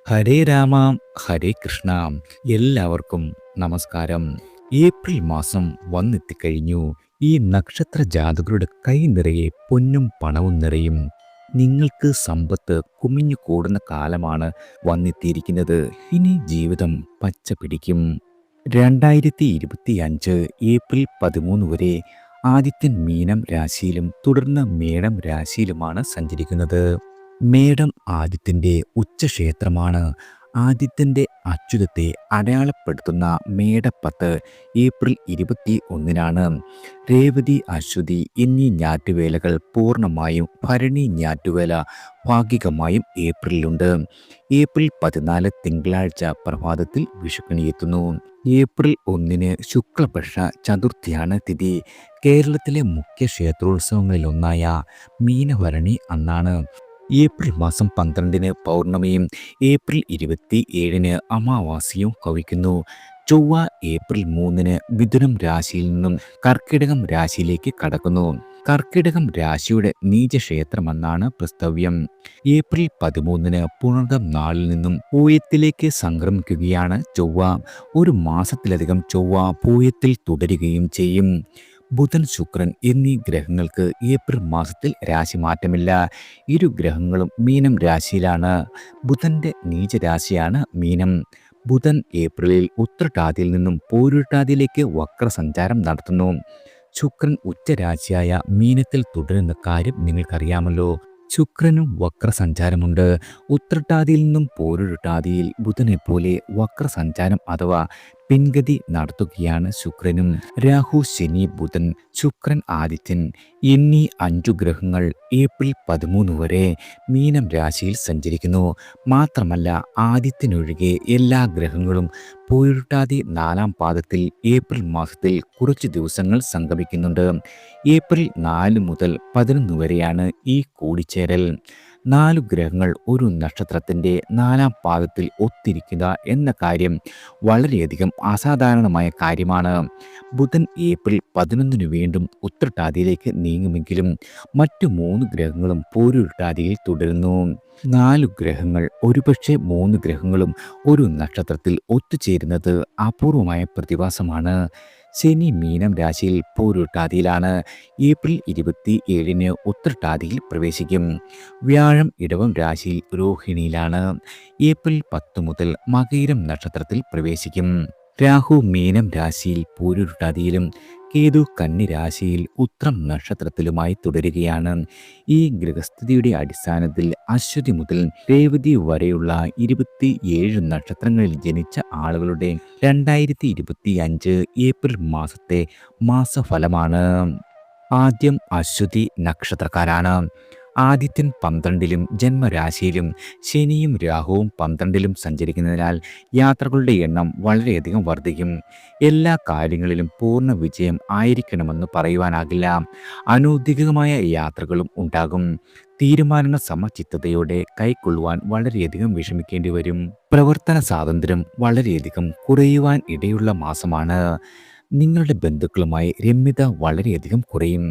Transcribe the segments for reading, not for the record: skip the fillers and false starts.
ഹരേ രാമ ഹരേ കൃഷ്ണ. എല്ലാവർക്കും നമസ്കാരം. ഏപ്രിൽ മാസം വന്നെത്തിക്കഴിഞ്ഞു. ഈ നക്ഷത്ര ജാതകരുടെ കൈ നിറയെ പൊന്നും പണവും നിറയും. നിങ്ങൾക്ക് സമ്പത്ത് കുമിഞ്ഞു കൂടുന്ന കാലമാണ് വന്നെത്തിയിരിക്കുന്നത്. ഇനി ജീവിതം പച്ച പിടിക്കും. 2025 ഏപ്രിൽ 13 വരെ ആദിത്യൻ മീനം രാശിയിലും തുടർന്ന് മേടം രാശിയിലുമാണ് സഞ്ചരിക്കുന്നത്. മേടം ആദിത്യന്റെ ഉച്ചക്ഷേത്രമാണ്. ആദിത്യന്റെ അച്യുതത്തെ അടയാളപ്പെടുത്തുന്ന മേടപ്പത്ത് ഏപ്രിൽ 21-നാണ്. രേവതി, അശ്വതി എന്നീ ഞാറ്റുവേലകൾ പൂർണ്ണമായും, ഭരണി ഞാറ്റുവേല ഭാഗികമായും ഏപ്രിലുണ്ട്. ഏപ്രിൽ 14 തിങ്കളാഴ്ച പ്രഭാതത്തിൽ വിഷുക്കണിയെത്തുന്നു. ഏപ്രിൽ 1 ശുക്ലപക്ഷ ചതുർത്ഥിയാണ് തിഥി. കേരളത്തിലെ മുഖ്യ ക്ഷേത്രോത്സവങ്ങളിലൊന്നായ മീനഭരണി അന്നാണ്. ഏപ്രിൽ മാസം 12 പൗർണമിയും ഏപ്രിൽ 27 അമാവാസിയും ഭവിക്കുന്നു. ചൊവ്വ ഏപ്രിൽ 3 മിഥുനം രാശിയിൽ നിന്നും കർക്കിടകം രാശിയിലേക്ക് കടക്കുന്നു. കർക്കിടകം രാശിയുടെ നീചക്ഷേത്രമെന്നാണ് പ്രസ്തവ്യം. ഏപ്രിൽ 13 പുണർദം നാളിൽ നിന്നും പൂയത്തിലേക്ക് സംക്രമിക്കുകയാണ് ചൊവ്വ. ഒരു മാസത്തിലധികം ചൊവ്വ പൂയത്തിൽ തുടരുകയും ചെയ്യും. ബുധൻ, ശുക്രൻ എന്നീ ഗ്രഹങ്ങൾക്ക് ഏപ്രിൽ മാസത്തിൽ രാശിമാറ്റമില്ല. ഇരു ഗ്രഹങ്ങളും മീനം രാശിയിലാണ്. ബുധന്റെ നീചരാശിയാണ് മീനം. ബുധൻ ഏപ്രിലിൽ ഉത്രട്ടാതിയിൽ നിന്നും പൂരുരുട്ടാതിയിലേക്ക് വക്രസഞ്ചാരം നടത്തുന്നു. ശുക്രൻ ഉച്ചരാശിയായ മീനത്തിൽ തുടരുന്ന കാര്യം നിങ്ങൾക്കറിയാമല്ലോ. ശുക്രനും വക്രസഞ്ചാരമുണ്ട്. ഉത്രട്ടാതിയിൽ നിന്നും പൂരുരുട്ടാതിയിൽ ബുധനെ പോലെ വക്രസഞ്ചാരം അഥവാ പിൻഗതി നടത്തുകയാണ് ശുക്രനും. രാഹു, ശനി, ബുധൻ, ശുക്രൻ, ആദിത്യൻ എന്നീ 5 ഗ്രഹങ്ങൾ ഏപ്രിൽ 13 വരെ മീനം രാശിയിൽ സഞ്ചരിക്കുന്നു. മാത്രമല്ല ആദിത്യനൊഴികെ എല്ലാ ഗ്രഹങ്ങളും പൂരുരുട്ടാതി 4-ാം പാദത്തിൽ ഏപ്രിൽ മാസത്തിൽ കുറച്ച് ദിവസങ്ങൾ സംഗമിക്കുന്നുണ്ട്. ഏപ്രിൽ 4 മുതൽ 11 വരെയാണ് ഈ കൂടിച്ചേരൽ. 4 ഗ്രഹങ്ങൾ ഒരു നക്ഷത്രത്തിൻ്റെ 4-ാം പാദത്തിൽ ഒത്തിരിക്കുക എന്ന കാര്യം വളരെയധികം അസാധാരണമായ കാര്യമാണ്. ബുധൻ ഏപ്രിൽ 11 വീണ്ടും ഉത്രട്ടാതിയിലേക്ക് നീങ്ങുമെങ്കിലും മറ്റു 3 ഗ്രഹങ്ങളും പൂരുരുട്ടാതിയിൽ തുടരുന്നു. 4 ഗ്രഹങ്ങൾ, ഒരുപക്ഷെ 3 ഗ്രഹങ്ങളും ഒരു നക്ഷത്രത്തിൽ ഒത്തുചേരുന്നത് അപൂർവമായ പ്രതിഭാസമാണ്. ശനി മീനം രാശിയിൽ പൂരുരുട്ടാതിയിലാണ്. ഏപ്രിൽ 27 ഉത്രട്ടാതിയിൽ പ്രവേശിക്കും. വ്യാഴം ഇടവം രാശിയിൽ രോഹിണിയിലാണ്. ഏപ്രിൽ 10 മുതൽ മകയിരം നക്ഷത്രത്തിൽ പ്രവേശിക്കും. രാഹു മീനം രാശിയിൽ പൂരുരുട്ടാതിയിലും കേതു കന്നി രാശിയിൽ ഉത്രം നക്ഷത്രത്തിലുമായി തുടരുകയാണ്. ഈ ഗ്രഹസ്ഥിതിയുടെ അടിസ്ഥാനത്തിൽ അശ്വതി മുതൽ രേവതി വരെയുള്ള 27 നക്ഷത്രങ്ങളിൽ ജനിച്ച ആളുകളുടെ 2025 ഏപ്രിൽ മാസത്തെ മാസഫലമാണ്. ആദ്യം അശ്വതി നക്ഷത്രക്കാരാണ്. ആദിത്യൻ 12-ലും ജന്മരാശിയിലും ശനിയും രാഹുവും 12-ലും സഞ്ചരിക്കുന്നതിനാൽ യാത്രകളുടെ എണ്ണം വളരെയധികം വർദ്ധിക്കും. എല്ലാ കാര്യങ്ങളിലും പൂർണ്ണ വിജയം ആയിരിക്കണമെന്ന് പറയുവാനാകില്ല. അനൗദ്യോഗികമായ യാത്രകളും ഉണ്ടാകും. തീരുമാന സമചിത്തതയോടെ കൈക്കൊള്ളുവാൻ വളരെയധികം വിഷമിക്കേണ്ടി വരും. പ്രവർത്തന സ്വാതന്ത്ര്യം വളരെയധികം കുറയുവാൻ ഇടയുള്ള മാസമാണ്. നിങ്ങളുടെ ബന്ധുക്കളുമായി രമ്യത വളരെയധികം കുറയും.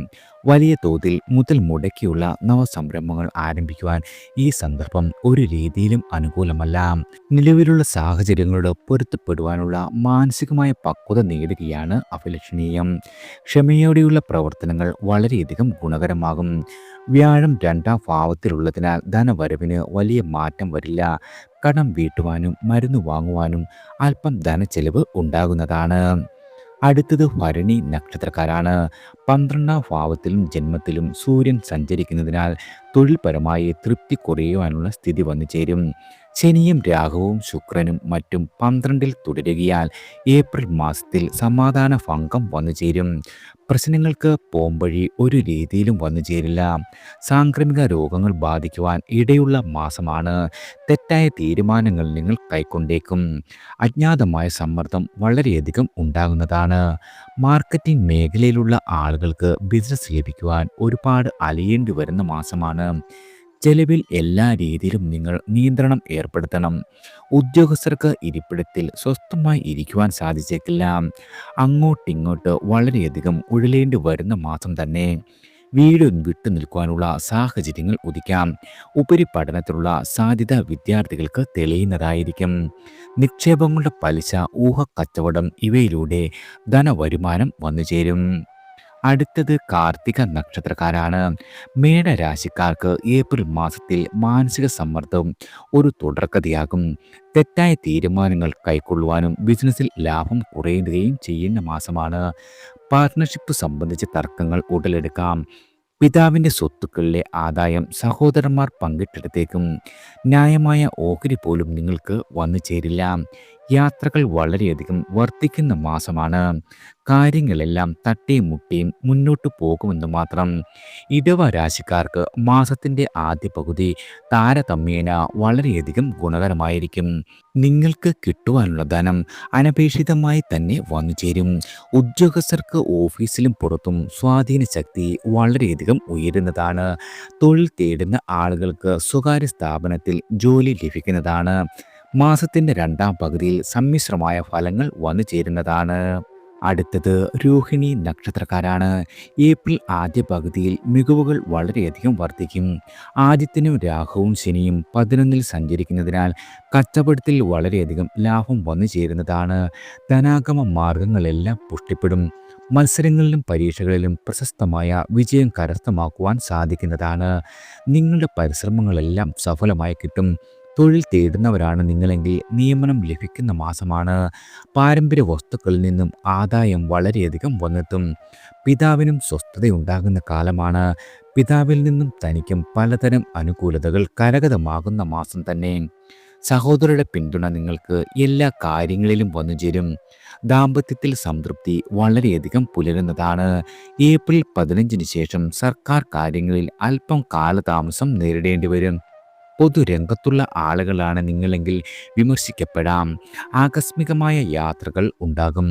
വലിയ തോതിൽ മുതൽ മുടക്കിയുള്ള നവസംരംഭങ്ങൾ ആരംഭിക്കുവാൻ ഈ സന്ദർഭം ഒരു രീതിയിലും അനുകൂലമല്ല. നിലവിലുള്ള സാഹചര്യങ്ങളോട് പൊരുത്തപ്പെടുവാനുള്ള മാനസികമായ പക്വത നേടുകയാണ് അഭിലഷണീയം. ക്ഷമയോടെയുള്ള പ്രവർത്തനങ്ങൾ വളരെയധികം ഗുണകരമാകും. വ്യാഴം 2-ാം ഭാവത്തിലുള്ളതിനാൽ ധനവരവിന് വലിയ മാറ്റം വരില്ല. കടം വീട്ടുവാനും മരുന്ന് വാങ്ങുവാനും അല്പം ധനച്ചെലവ് ഉണ്ടാകുന്നതാണ്. അടുത്തത് ഭരണി നക്ഷത്രക്കാരാണ്. 12-ാം ഭാവത്തിലും ജന്മത്തിലും സൂര്യൻ സഞ്ചരിക്കുന്നതിനാൽ തൊഴിൽപരമായി തൃപ്തി കുറയുവാനുള്ള സ്ഥിതി വന്നു ചേരും. ശനിയും രാഹുവും ശുക്രനും മറ്റും 12-ൽ തുടരുകയാൽ ഏപ്രിൽ മാസത്തിൽ സമാധാന ഭംഗം വന്നു ചേരും. പ്രശ്നങ്ങൾക്ക് പോംവഴി ഒരു രീതിയിലും വന്നു ചേരില്ല. സാംക്രമിക രോഗങ്ങൾ ബാധിക്കുവാൻ ഇടയുള്ള മാസമാണ്. തെറ്റായ തീരുമാനങ്ങൾ നിങ്ങൾ കൈക്കൊണ്ടേക്കും. അജ്ഞാതമായ സമ്മർദ്ദം വളരെയധികം ഉണ്ടാകുന്നതാണ്. മാർക്കറ്റിംഗ് മേഖലയിലുള്ള ആളുകൾക്ക് ബിസിനസ് ലഭിക്കുവാൻ ഒരുപാട് അലയേണ്ടി വരുന്ന മാസമാണ്. ചെലവിൽ എല്ലാ രീതിയിലും നിങ്ങൾ നിയന്ത്രണം ഏർപ്പെടുത്തണം. ഉദ്യോഗസ്ഥർക്ക് ഇരിപ്പിടത്തിൽ സ്വസ്ഥമായി ഇരിക്കുവാൻ സാധിച്ചേക്കില്ല. അങ്ങോട്ടിങ്ങോട്ട് വളരെയധികം ഉഴലേണ്ടി വരുന്ന മാസം തന്നെ. വീട് വിട്ടു നിൽക്കുവാനുള്ള സാഹചര്യങ്ങൾ ഉദിക്കാം. ഉപരിപഠനത്തിനുള്ള സാധ്യത വിദ്യാർത്ഥികൾക്ക് തെളിയുന്നതായിരിക്കും. നിക്ഷേപങ്ങളുടെ പലിശ, ഊഹക്കച്ചവടം ഇവയിലൂടെ ധനവരുമാനം വന്നുചേരും. അടുത്തത് കാർത്തിക നക്ഷത്രക്കാരാണ്. മേടരാശിക്കാർക്ക് ഏപ്രിൽ മാസത്തിൽ മാനസിക സമ്മർദ്ദവും ഒരു തുടർക്കഥയാകും. തെറ്റായ തീരുമാനങ്ങൾ കൈക്കൊള്ളുവാനും ബിസിനസ്സിൽ ലാഭം കുറയുകയും ചെയ്യുന്ന മാസമാണ്. പാർട്ട്ണർഷിപ്പ് സംബന്ധിച്ച തർക്കങ്ങൾ ഉടലെടുക്കാം. പിതാവിൻ്റെ സ്വത്തുക്കളിലെ ആദായം സഹോദരന്മാർ പങ്കിട്ടെടുത്തേക്കും. ന്യായമായ ഓഹരി പോലും നിങ്ങൾക്ക് വന്നു ചേരില്ല. യാത്രകൾ വളരെയധികം വർദ്ധിക്കുന്ന മാസമാണ്. കാര്യങ്ങളെല്ലാം തട്ടിയും മുട്ടിയും മുന്നോട്ട് പോകുമെന്ന് മാത്രം. ഇടവ രാശിക്കാർക്ക് മാസത്തിൻ്റെ ആദ്യ പകുതി താരതമ്യേന വളരെയധികം ഗുണകരമായിരിക്കും. നിങ്ങൾക്ക് കിട്ടുവാനുള്ള ധനം അനപേക്ഷിതമായി തന്നെ വന്നു ചേരും. ഉദ്യോഗസ്ഥർക്ക് ഓഫീസിലും പുറത്തും സ്വാധീന ശക്തി വളരെയധികം ഉയരുന്നതാണ്. തൊഴിൽ തേടുന്ന ആളുകൾക്ക് സ്വകാര്യ സ്ഥാപനത്തിൽ ജോലി ലഭിക്കുന്നതാണ്. മാസത്തിൻ്റെ രണ്ടാം പകുതിയിൽ സമ്മിശ്രമായ ഫലങ്ങൾ വന്നു ചേരുന്നതാണ്. അടുത്തത് രോഹിണി നക്ഷത്രക്കാരാണ്. ഏപ്രിൽ ആദ്യ പകുതിയിൽ മികവുകൾ വളരെയധികം വർദ്ധിക്കും. ആദിത്യനും രാഹുവും ശനിയും 11-ൽ സഞ്ചരിക്കുന്നതിനാൽ കച്ചവടത്തിൽ വളരെയധികം ലാഭം വന്നു ചേരുന്നതാണ്. ധനാഗമ മാർഗങ്ങളെല്ലാം പുഷ്ടിപ്പെടും. മത്സരങ്ങളിലും പരീക്ഷകളിലും പ്രശസ്തമായ വിജയം കരസ്ഥമാക്കുവാൻ സാധിക്കുന്നതാണ്. നിങ്ങളുടെ പരിശ്രമങ്ങളെല്ലാം സഫലമായി കിട്ടും. തൊഴിൽ തേടുന്നവരാണ് നിങ്ങളെങ്കിൽ നിയമനം ലഭിക്കുന്ന മാസമാണ്. പാരമ്പര്യ വസ്തുക്കളിൽ നിന്നും ആദായം വളരെയധികം വന്നെത്തും. പിതാവിനും സ്വസ്ഥതയുണ്ടാകുന്ന കാലമാണ്. പിതാവിൽ നിന്നും തനിക്കും പലതരം അനുകൂലതകൾ കരഗതമാകുന്ന മാസം തന്നെ. സഹോദരരുടെ പിന്തുണ നിങ്ങൾക്ക് എല്ലാ കാര്യങ്ങളിലും വന്നുചേരും. ദാമ്പത്യത്തിൽ സംതൃപ്തി വളരെയധികം പുലരുന്നതാണ്. ഏപ്രിൽ 15-ന് ശേഷം സർക്കാർ കാര്യങ്ങളിൽ അല്പം കാലതാമസം നേരിടേണ്ടി വരും. പൊതുരംഗത്തുള്ള ആളുകളാണ് നിങ്ങളെങ്കിൽ വിമർശിക്കപ്പെടാം. ആകസ്മികമായ യാത്രകൾ ഉണ്ടാകും.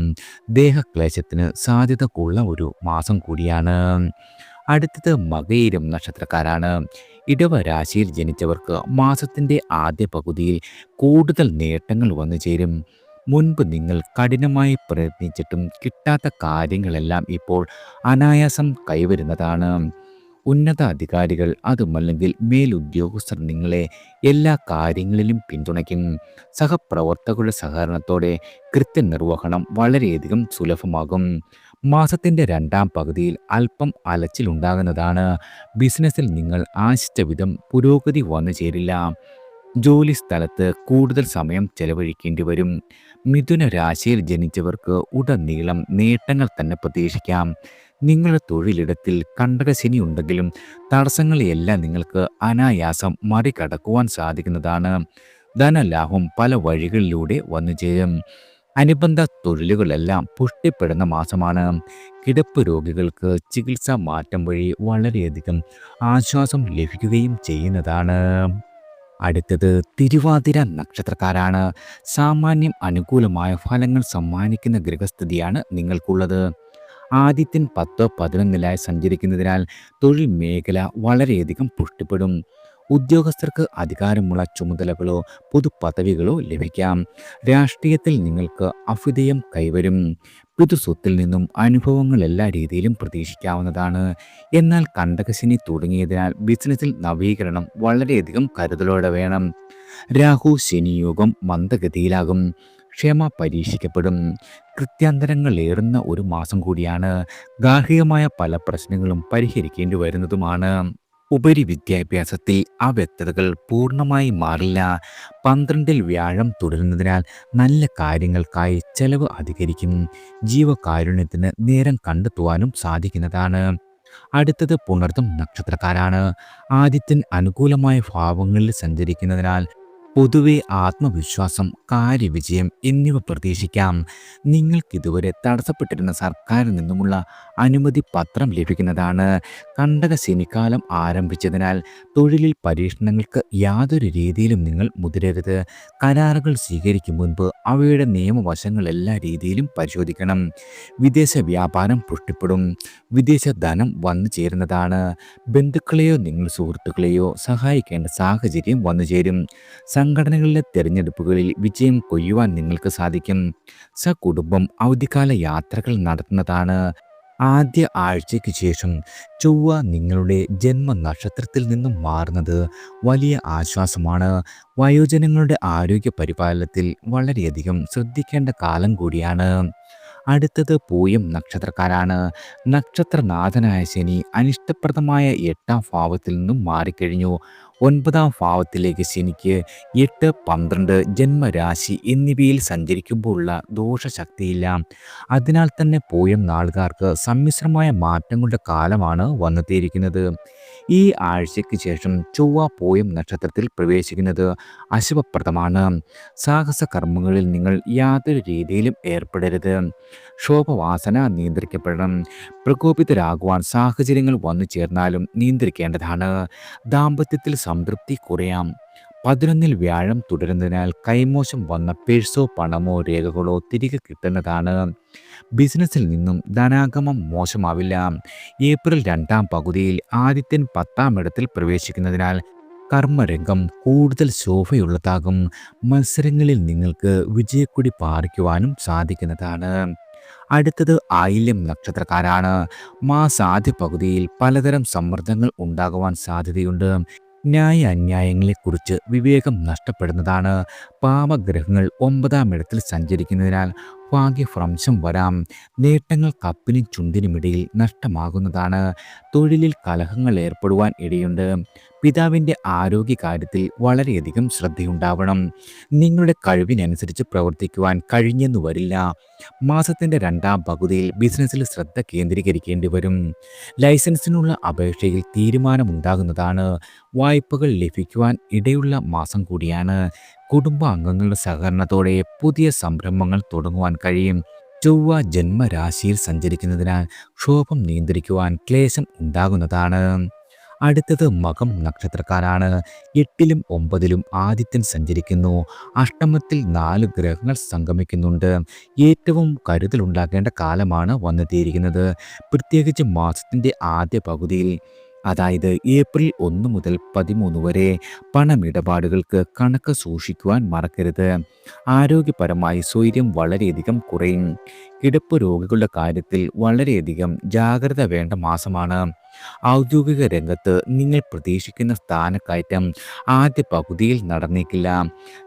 ദേഹക്ലേശത്തിന് സാധ്യതയുള്ള ഒരു മാസം കൂടിയാണ്. അടുത്തത് മകയിരം നക്ഷത്രക്കാരാണ്. ഇടവ രാശിയിൽ ജനിച്ചവർക്ക് മാസത്തിൻ്റെ ആദ്യ പകുതിയിൽ കൂടുതൽ നേട്ടങ്ങൾ വന്നു ചേരും. മുൻപ് നിങ്ങൾ കഠിനമായി പ്രയത്നിച്ചിട്ടും കിട്ടാത്ത കാര്യങ്ങളെല്ലാം ഇപ്പോൾ അനായാസം കൈവരുന്നതാണ്. ഉന്നത അധികാരികൾ അതുമല്ലെങ്കിൽ മേലുദ്യോഗസ്ഥർ നിങ്ങളെ എല്ലാ കാര്യങ്ങളിലും പിന്തുണയ്ക്കും. സഹപ്രവർത്തകരുടെ സഹകരണത്തോടെ കൃത്യനിർവഹണം വളരെയധികം സുലഭമാകും. മാസത്തിൻ്റെ രണ്ടാം പകുതിയിൽ അല്പം അലച്ചിലുണ്ടാകുന്നതാണ്. ബിസിനസ്സിൽ നിങ്ങൾ ആശിച്ച വിധം പുരോഗതി വന്നു ചേരില്ല. ജോലി സ്ഥലത്ത് കൂടുതൽ സമയം ചെലവഴിക്കേണ്ടി വരും. മിഥുന രാശിയിൽ ജനിച്ചവർക്ക് ഉടനീളം നേട്ടങ്ങൾ തന്നെ പ്രതീക്ഷിക്കാം. നിങ്ങളുടെ തൊഴിലിടത്തിൽ കണ്ടകശനി ഉണ്ടെങ്കിലും തടസ്സങ്ങളെയെല്ലാം നിങ്ങൾക്ക് അനായാസം മറികടക്കുവാൻ സാധിക്കുന്നതാണ്. ധനലാഭം പല വഴികളിലൂടെ വന്നു ചേരും. അനുബന്ധ തൊഴിലുകളെല്ലാം പുഷ്ടിപ്പെടുന്ന മാസമാണ്. കിടപ്പ് രോഗികൾക്ക് ചികിത്സാ മാറ്റം വഴി വളരെയധികം ആശ്വാസം ലഭിക്കുകയും ചെയ്യുന്നതാണ്. അടുത്തത് തിരുവാതിര നക്ഷത്രക്കാരാണ്. സാമാന്യം അനുകൂലമായ ഫലങ്ങൾ സമ്മാനിക്കുന്ന ഗൃഹസ്ഥിതിയാണ് നിങ്ങൾക്കുള്ളത്. ആദിത്യൻ 10-11-ലായി സഞ്ചരിക്കുന്നതിനാൽ തൊഴിൽ മേഖല വളരെയധികം പുഷ്ടിപ്പെടും. ഉദ്യോഗസ്ഥർക്ക് അധികാരമുള്ള ചുമതലകളോ പൊതുപദവികളോ ലഭിക്കാം. രാഷ്ട്രീയത്തിൽ നിങ്ങൾക്ക് അഭ്യുദയം കൈവരും. പിതൃസ്വത്തിൽ നിന്നും അനുഭവങ്ങൾ എല്ലാ രീതിയിലും പ്രതീക്ഷിക്കാവുന്നതാണ്. എന്നാൽ കണ്ടകശനി തുടങ്ങിയതിനാൽ ബിസിനസ്സിൽ നവീകരണം വളരെയധികം കരുതലോടെ വേണം. രാഹു ശനി യോഗം മന്ദഗതിയിലാകും. ക്ഷമ പരീക്ഷിക്കപ്പെടും. കൃത്യാന്തരങ്ങളേറുന്ന ഒരു മാസം കൂടിയാണ്. ഗാർഹികമായ പല പ്രശ്നങ്ങളും പരിഹരിക്കേണ്ടി വരുന്നതുമാണ്. ഉപരിവിദ്യാഭ്യാസത്തിൽ ആ വ്യക്തതകൾ പൂർണ്ണമായി മാറില്ല. 12-ൽ വ്യാഴം തുടരുന്നതിനാൽ നല്ല കാര്യങ്ങൾക്കായി ചെലവ് അധികരിക്കും. ജീവകാരുണ്യത്തിന് നേരം കണ്ടെത്തുവാനും സാധിക്കുന്നതാണ്. അടുത്തത് പുണർതം നക്ഷത്രക്കാരാണ്. ആദിത്യൻ അനുകൂലമായ ഭാവങ്ങളിൽ സഞ്ചരിക്കുന്നതിനാൽ പൊതുവെ ആത്മവിശ്വാസം, കാര്യവിജയം എന്നിവ പ്രതീക്ഷിക്കാം. നിങ്ങൾക്കിതുവരെ തടസ്സപ്പെട്ടിരുന്ന സർക്കാരിൽ നിന്നുമുള്ള അനുമതി പത്രം ലഭിക്കുന്നതാണ്. കണ്ടകശനിക്കാലം ആരംഭിച്ചതിനാൽ തൊഴിലിൽ പരീക്ഷണങ്ങൾക്ക് യാതൊരു രീതിയിലും നിങ്ങൾ മുതിരരുത്. കരാറുകൾ സ്വീകരിക്കും മുൻപ് അവയുടെ നിയമവശങ്ങൾ എല്ലാ രീതിയിലും പരിശോധിക്കണം. വിദേശ വ്യാപാരം പുഷ്ടിപ്പെടും. വിദേശ ധനം വന്നു ചേരുന്നതാണ്. ബന്ധുക്കളെയോ നിങ്ങൾ സുഹൃത്തുക്കളെയോ സഹായിക്കേണ്ട സാഹചര്യം വന്നു ചേരും. സംഘടനകളിലെ തിരഞ്ഞെടുപ്പുകളിൽ വിജയം കൊയ്യുവാൻ നിങ്ങൾക്ക് സാധിക്കും. സകുടുംബം അവധിക്കാല യാത്രകൾ നടത്തുന്നതാണ്. ആദ്യ ആഴ്ചയ്ക്ക് ശേഷം ചൊവ്വ നിങ്ങളുടെ ജന്മനക്ഷത്രത്തിൽ നിന്നും മാറുന്നത് വലിയ ആശ്വാസമാണ്. വയോജനങ്ങളുടെ ആരോഗ്യ പരിപാലനത്തിൽ വളരെയധികം ശ്രദ്ധിക്കേണ്ട കാലം കൂടിയാണ്. അടുത്തത് പൂയം നക്ഷത്രക്കാരാണ്. നക്ഷത്രനാഥനായ ശനി അനിഷ്ടപ്രദമായ 8-ാം ഭാവത്തിൽ നിന്നും മാറിക്കഴിഞ്ഞു. 9-ാം ഭാവത്തിലേക്ക് ശനിക്ക് 8, 12 ജന്മരാശി എന്നിവയിൽ സഞ്ചരിക്കുമ്പോഴുള്ള ദോഷശക്തിയില്ല. അതിനാൽ തന്നെ പൂയം നാളുകാർക്ക് സമ്മിശ്രമായ മാറ്റങ്ങളുടെ കാലമാണ് വന്നെത്തിയിരിക്കുന്നത്. ഈ ആഴ്ചയ്ക്ക് ശേഷം ചൊവ്വ പൂയം നക്ഷത്രത്തിൽ പ്രവേശിക്കുന്നത് അശുഭപ്രദമാണ്. സാഹസ കർമ്മങ്ങളിൽ നിങ്ങൾ യാതൊരു രീതിയിലും ഏർപ്പെടരുത്. ശോഭവാസന നിയന്ത്രിക്കപ്പെടണം. പ്രകോപിതരാകുവാൻ സാഹചര്യങ്ങൾ വന്നു ചേർന്നാലും നിയന്ത്രിക്കേണ്ടതാണ്. ദാമ്പത്യത്തിൽ സംതൃപ്തി കുറയാം. 11-ൽ വ്യാഴം തുടരുന്നതിനാൽ കൈമോശം വന്ന പേഴ്സോ പണമോ രേഖകളോ തിരികെ കിട്ടുന്നതാണ്. ബിസിനസ്സിൽ നിന്നും ധനാഗമം മോശമാവില്ല. ഏപ്രിൽ 2-ാം പകുതിയിൽ ആദിത്യൻ 10-ാം ഇടത്തിൽ പ്രവേശിക്കുന്നതിനാൽ കർമ്മരംഗം കൂടുതൽ ശോഭയുള്ളതാകും. മത്സരങ്ങളിൽ നിങ്ങൾക്ക് വിജയക്കൊടി പാറിക്കുവാനും സാധിക്കുന്നതാണ്. അടുത്തത് ആയില്യം നക്ഷത്രക്കാരാണ്. മാസാദ്യ പകുതിയിൽ പലതരം സമ്മർദ്ദങ്ങൾ ഉണ്ടാകുവാൻ സാധ്യതയുണ്ട്. ന്യായ അന്യായങ്ങളെക്കുറിച്ച് വിവേകം നഷ്ടപ്പെടുന്നതാണ്. പാപഗ്രഹങ്ങൾ 9-ാം ഇടത്തിൽ സഞ്ചരിക്കുന്നതിനാൽ ഭാഗ്യഭ്രംശം വരാം. നേട്ടങ്ങൾ കപ്പിനും ചുണ്ടിനുമിടയിൽ നഷ്ടമാകുന്നതാണ്. തൊഴിലിൽ കലഹങ്ങൾ ഏർപ്പെടുവാൻ ഇടയുണ്ട്. പിതാവിൻ്റെ ആരോഗ്യകാര്യത്തിൽ വളരെയധികം ശ്രദ്ധയുണ്ടാവണം. നിങ്ങളുടെ കഴിവിനനുസരിച്ച് പ്രവർത്തിക്കുവാൻ കഴിഞ്ഞെന്നു വരില്ല. മാസത്തിൻ്റെ 2-ാം പകുതിയിൽ ബിസിനസ്സിൽ ശ്രദ്ധ കേന്ദ്രീകരിക്കേണ്ടി വരും. ലൈസൻസിനുള്ള അപേക്ഷയിൽ തീരുമാനമുണ്ടാകുന്നതാണ്. വായ്പകൾ ലഭിക്കുവാൻ ഇടയുള്ള മാസം കൂടിയാണ്. കുടുംബാംഗങ്ങളുടെ സഹകരണത്തോടെ പുതിയ സംരംഭങ്ങൾ തുടങ്ങുവാൻ കഴിയും. ചൊവ്വ ജന്മരാശിയിൽ സഞ്ചരിക്കുന്നതിനാൽ ക്ഷോഭം നിയന്ത്രിക്കുവാൻ ക്ലേശം ഉണ്ടാകുന്നതാണ്. അടുത്തത് മകം നക്ഷത്രക്കാരാണ്. 8-ലും 9-ലും ആദിത്യൻ സഞ്ചരിക്കുന്നു. അഷ്ടമത്തിൽ 4 ഗ്രഹങ്ങൾ സംഗമിക്കുന്നുണ്ട്. ഏറ്റവും കരുതലുണ്ടാക്കേണ്ട കാലമാണ് വന്നെത്തിയിരിക്കുന്നത്. പ്രത്യേകിച്ച് മാസത്തിൻ്റെ ആദ്യ പകുതിയിൽ, അതായത് ഏപ്രിൽ 1 മുതൽ 13 വരെ പണമിടപാടുകൾക്ക് കണക്ക് സൂക്ഷിക്കുവാൻ മറക്കരുത്. ആരോഗ്യപരമായി സ്വൈര്യം വളരെയധികം കുറയും. കിടപ്പ് രോഗികളുടെ കാര്യത്തിൽ വളരെയധികം ജാഗ്രത വേണ്ട മാസമാണ്. ഔദ്യോഗിക രംഗത്ത് നിങ്ങൾ പ്രതീക്ഷിക്കുന്ന സ്ഥാനക്കയറ്റം ആദ്യ പകുതിയിൽ നടന്നേക്കില്ല.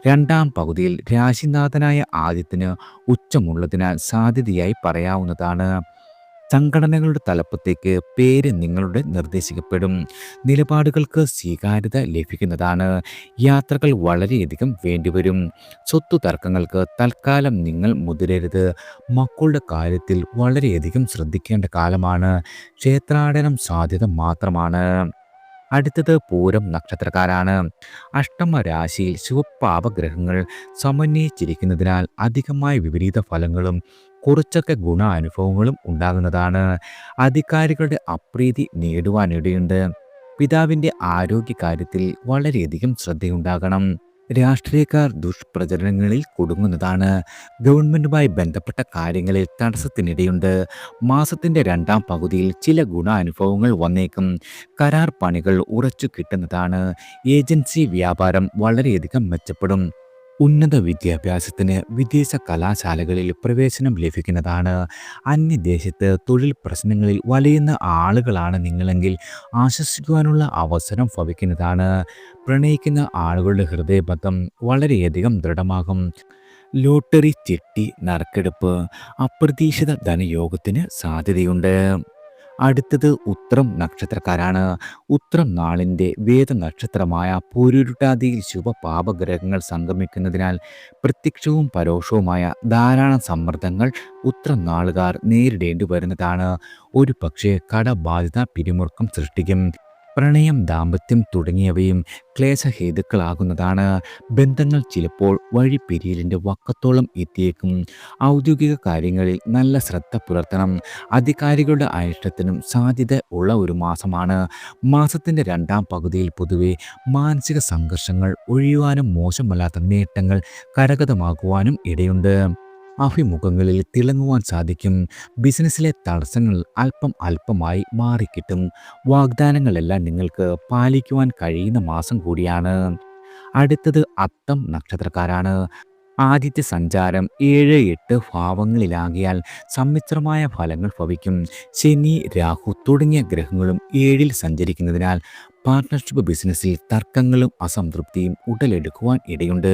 2-ാം പകുതിയിൽ രാശിനാഥനായ ആദിത്യന് ഉച്ചമുള്ളതിനാൽ സാധ്യതയായി പറയാവുന്നതാണ്. സംഘടനകളുടെ തലപ്പത്തേക്ക് പേര് നിങ്ങളുടെ നിർദ്ദേശിക്കപ്പെടും. നിലപാടുകൾക്ക് സ്വീകാര്യത ലഭിക്കുന്നതാണ്. യാത്രകൾ വളരെയധികം വേണ്ടിവരും. സ്വത്തു തർക്കങ്ങൾക്ക് തൽക്കാലം നിങ്ങൾ മുതിരരുത്. മക്കളുടെ കാര്യത്തിൽ വളരെയധികം ശ്രദ്ധിക്കേണ്ട കാലമാണ്. ക്ഷേത്രാടനം സാധ്യത മാത്രമാണ്. അടുത്തത് പൂരം നക്ഷത്രക്കാരാണ്. അഷ്ടമ രാശിയിൽ ശുഭപാപഗ്രഹങ്ങൾ സമന്വയിച്ചിരിക്കുന്നതിനാൽ അധികമായ വിപരീത ഫലങ്ങളും കുറച്ചൊക്കെ ഗുണാനുഭവങ്ങളും ഉണ്ടാകുന്നതാണ്. അധികാരികളുടെ അപ്രീതി നേടുവാനിടയുണ്ട്. പിതാവിൻ്റെ ആരോഗ്യകാര്യത്തിൽ വളരെയധികം ശ്രദ്ധയുണ്ടാകണം. രാഷ്ട്രീയക്കാർ ദുഷ്പ്രചരണങ്ങളിൽ കുടുങ്ങുന്നതാണ്. ഗവൺമെൻറ്റുമായി ബന്ധപ്പെട്ട കാര്യങ്ങളിൽ തടസ്സത്തിനിടയുണ്ട്. മാസത്തിൻ്റെ 2-ാം പകുതിയിൽ ചില ഗുണാനുഭവങ്ങൾ വന്നേക്കും. കരാർ പണികൾ ഉറച്ചു കിട്ടുന്നതാണ്. ഏജൻസി വ്യാപാരം വളരെയധികം മെച്ചപ്പെടും. ഉന്നത വിദ്യാഭ്യാസത്തിന് വിദേശ കലാശാലകളിൽ പ്രവേശനം ലഭിക്കുന്നതാണ്. അന്യദേശത്ത് തൊഴിൽ പ്രശ്നങ്ങളിൽ വലയുന്ന ആളുകളാണ് നിങ്ങളെങ്കിൽ ആശ്വസിക്കുവാനുള്ള അവസരം ഭവിക്കുന്നതാണ്. പ്രണയിക്കുന്ന ആളുകളുടെ ഹൃദയബന്ധം വളരെയധികം ദൃഢമാകും. ലോട്ടറി, ചിട്ടി, നറുക്കെടുപ്പ്, അപ്രതീക്ഷിത ധനയോഗത്തിന് സാധ്യതയുണ്ട്. അടുത്തത് ഉത്രം നക്ഷത്രക്കാരാണ്. ഉത്രം നാളിൻ്റെ വേദനക്ഷത്രമായ പൂരുരുട്ടാതിയിൽ ശുഭപാപഗ്രഹങ്ങൾ സംഗമിക്കുന്നതിനാൽ പ്രത്യക്ഷവും പരോക്ഷവുമായ ധാരാളം സമ്മർദ്ദങ്ങൾ ഉത്രം നാളുകാർ നേരിടേണ്ടി വരുന്നതാണ്. ഒരു പക്ഷേ കടബാധ്യത പിരിമുറുക്കം സൃഷ്ടിക്കും. പ്രണയം, ദാമ്പത്യം തുടങ്ങിയവയും ക്ലേശഹേതുക്കളാകുന്നതാണ്. ബന്ധങ്ങൾ ചിലപ്പോൾ വഴിപ്പിരിയലിൻ്റെ വക്കത്തോളം എത്തിയേക്കും. ഔദ്യോഗിക കാര്യങ്ങളിൽ നല്ല ശ്രദ്ധ പുലർത്തണം. അധികാരികളുടെ അനിഷ്ടത്തിനും സാധ്യത ഉള്ള ഒരു മാസമാണ്. മാസത്തിൻ്റെ 2-ാം പകുതിയിൽ പൊതുവെ മാനസിക സംഘർഷങ്ങൾ ഒഴിയുവാനും മോശമല്ലാത്ത നേട്ടങ്ങൾ കരഗതമാകുവാനും ഇടയുണ്ട്. അഭിമുഖങ്ങളിൽ തിളങ്ങുവാൻ സാധിക്കും. ബിസിനസ്സിലെ തടസ്സങ്ങൾ അല്പം അല്പമായി മാറിക്കിട്ടും. വാഗ്ദാനങ്ങളെല്ലാം നിങ്ങൾക്ക് പാലിക്കുവാൻ കഴിയുന്ന മാസം കൂടിയാണ്. അടുത്തത് അത്തം നക്ഷത്രക്കാരാണ്. ആദ്യത്തെ സഞ്ചാരം 7-8 ഭാവങ്ങളിലാകിയാൽ സമ്മിശ്രമായ ഫലങ്ങൾ ഭവിക്കും. ശനി, രാഹു തുടങ്ങിയ ഗ്രഹങ്ങളും 7-ൽ സഞ്ചരിക്കുന്നതിനാൽ പാർട്ട്ണർഷിപ്പ് ബിസിനസ്സിൽ തർക്കങ്ങളും അസംതൃപ്തിയും ഉടലെടുക്കുവാൻ ഇടയുണ്ട്.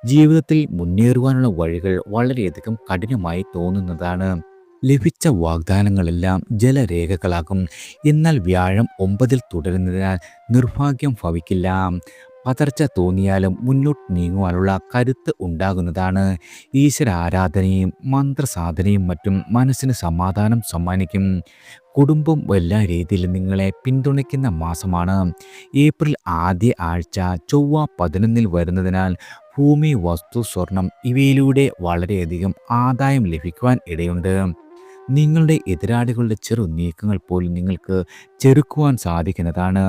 ജീവിതത്തിൽ മുന്നേറുവാനുള്ള വഴികൾ വളരെയധികം കഠിനമായി തോന്നുന്നതാണ്. ലഭിച്ച വാഗ്ദാനങ്ങളെല്ലാം ജലരേഖകളാകും. എന്നാൽ വ്യാഴം 9-ൽ തുടരുന്നതിനാൽ നിർഭാഗ്യം ഭവിക്കില്ല. പതർച്ച തോന്നിയാലും മുന്നോട്ട് നീങ്ങുവാനുള്ള കരുത്ത് ഉണ്ടാകുന്നതാണ്. ഈശ്വര ആരാധനയും മന്ത്രസാധനയും മറ്റും മനസ്സിന് സമാധാനം സമ്മാനിക്കും. കുടുംബം എല്ലാ രീതിയിലും നിങ്ങളെ പിന്തുണയ്ക്കുന്ന മാസമാണ്. ഏപ്രിൽ ആദ്യ ആഴ്ച ചൊവ്വ 11-ൽ വരുന്നതിനാൽ ഭൂമി, വസ്തു, സ്വർണം ഇവയിലൂടെ വളരെയധികം ആദായം ലഭിക്കുവാൻ ഇടയുണ്ട്. നിങ്ങളുടെ എതിരാളികളുടെ ചെറു നീക്കങ്ങൾ പോലും നിങ്ങൾക്ക് ചെറുക്കുവാൻ സാധിക്കുന്നതാണ്.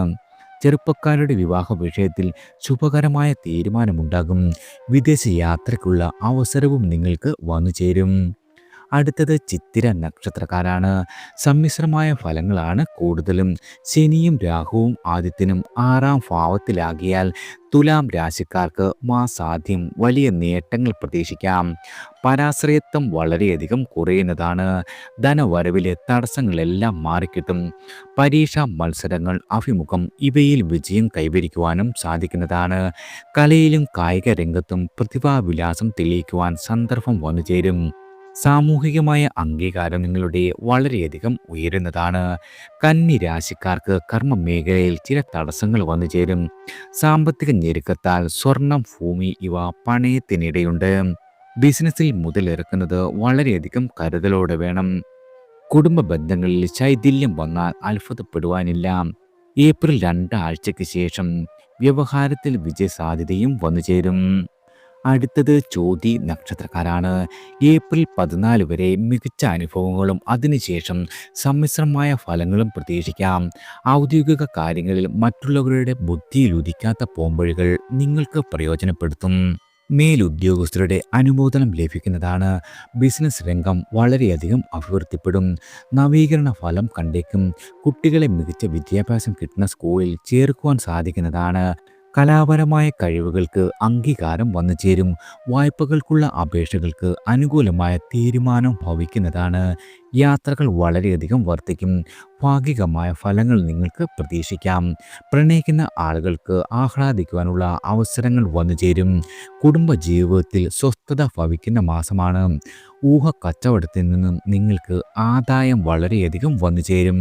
ചെറുപ്പക്കാരുടെ വിവാഹ വിഷയത്തിൽ ശുഭകരമായ തീരുമാനമുണ്ടാകും. വിദേശ യാത്രയ്ക്കുള്ള അവസരവും നിങ്ങൾക്ക് വന്നു ചേരും. അടുത്തത് ചിത്തിര നക്ഷത്രക്കാരാണ്. സമ്മിശ്രമായ ഫലങ്ങളാണ് കൂടുതലും. ശനിയും രാഹുവും ആദിത്യനും 6-ാം ഭാവത്തിലാകിയാൽ തുലാം രാശിക്കാർക്ക് മാസാദ്യം വലിയ നേട്ടങ്ങൾ പ്രതീക്ഷിക്കാം. പരാശ്രയത്വം വളരെയധികം കുറയുന്നതാണ്. ധനവരവിലെ തടസ്സങ്ങളെല്ലാം മാറിക്കിട്ടും. പരീക്ഷാ മത്സരങ്ങൾ, അഭിമുഖം ഇവയിൽ വിജയം കൈവരിക്കുവാനും സാധിക്കുന്നതാണ്. കലയിലും കായിക രംഗത്തും പ്രതിഭാവിലാസം തെളിയിക്കുവാൻ സന്ദർഭം വന്നുചേരും. സാമൂഹികമായ അംഗീകാരം നിങ്ങളുടെ വളരെയധികം ഉയരുന്നതാണ്. കന്നി രാശിക്കാർക്ക് കർമ്മ മേഖലയിൽ ചില തടസ്സങ്ങൾ വന്നു ചേരും. സാമ്പത്തിക ഞെരുക്കത്താൽ സ്വർണം, ഭൂമി ഇവ പണയത്തിനിടയുണ്ട്. ബിസിനസ്സിൽ മുതലിറക്കുന്നത് വളരെയധികം കരുതലോടെ വേണം. കുടുംബ ബന്ധങ്ങളിൽ ശൈഥില്യം വന്നാൽ അത്ഭുതപ്പെടുവാനില്ല. ഏപ്രിൽ 2 ആഴ്ചയ്ക്ക് ശേഷം വ്യവഹാരത്തിൽ വിജയസാധ്യതയും വന്നുചേരും. അടുത്തത് ചോതി നക്ഷത്രക്കാരാണ്. ഏപ്രിൽ 14 വരെ മികച്ച അനുഭവങ്ങളും അതിനുശേഷം സമ്മിശ്രമായ ഫലങ്ങളും പ്രതീക്ഷിക്കാം. ഔദ്യോഗിക കാര്യങ്ങളിൽ മറ്റുള്ളവരുടെ ബുദ്ധിയിൽ ഉദിക്കാത്ത പോംവഴികൾ നിങ്ങൾക്ക് പ്രയോജനപ്പെടുത്തും. മേലുദ്യോഗസ്ഥരുടെ അനുമോദനം ലഭിക്കുന്നതാണ്. ബിസിനസ് രംഗം വളരെയധികം അഭിവൃദ്ധിപ്പെടും. നവീകരണ ഫലം കണ്ടേക്കും. കുട്ടികളെ മികച്ച വിദ്യാഭ്യാസം കിട്ടുന്ന സ്കൂളിൽ ചേർക്കുവാൻ സാധിക്കുന്നതാണ്. കലാപരമായ കഴിവുകൾക്ക് അംഗീകാരം വന്നു ചേരും. വായ്പകൾക്കുള്ള അപേക്ഷകൾക്ക് അനുകൂലമായ തീരുമാനം ഭവിക്കുന്നതാണ്. യാത്രകൾ വളരെയധികം വർദ്ധിക്കും. ഭാഗികമായ ഫലങ്ങൾ നിങ്ങൾക്ക് പ്രതീക്ഷിക്കാം. പ്രണയിക്കുന്ന ആളുകൾക്ക് ആഹ്ലാദിക്കുവാനുള്ള അവസരങ്ങൾ വന്നു ചേരും. കുടുംബ ജീവിതത്തിൽ സ്വസ്ഥത ഭവിക്കുന്ന മാസമാണ്. ഊഹ കച്ചവടത്തിൽ നിന്നും നിങ്ങൾക്ക് ആദായം വളരെയധികം വന്നു ചേരും.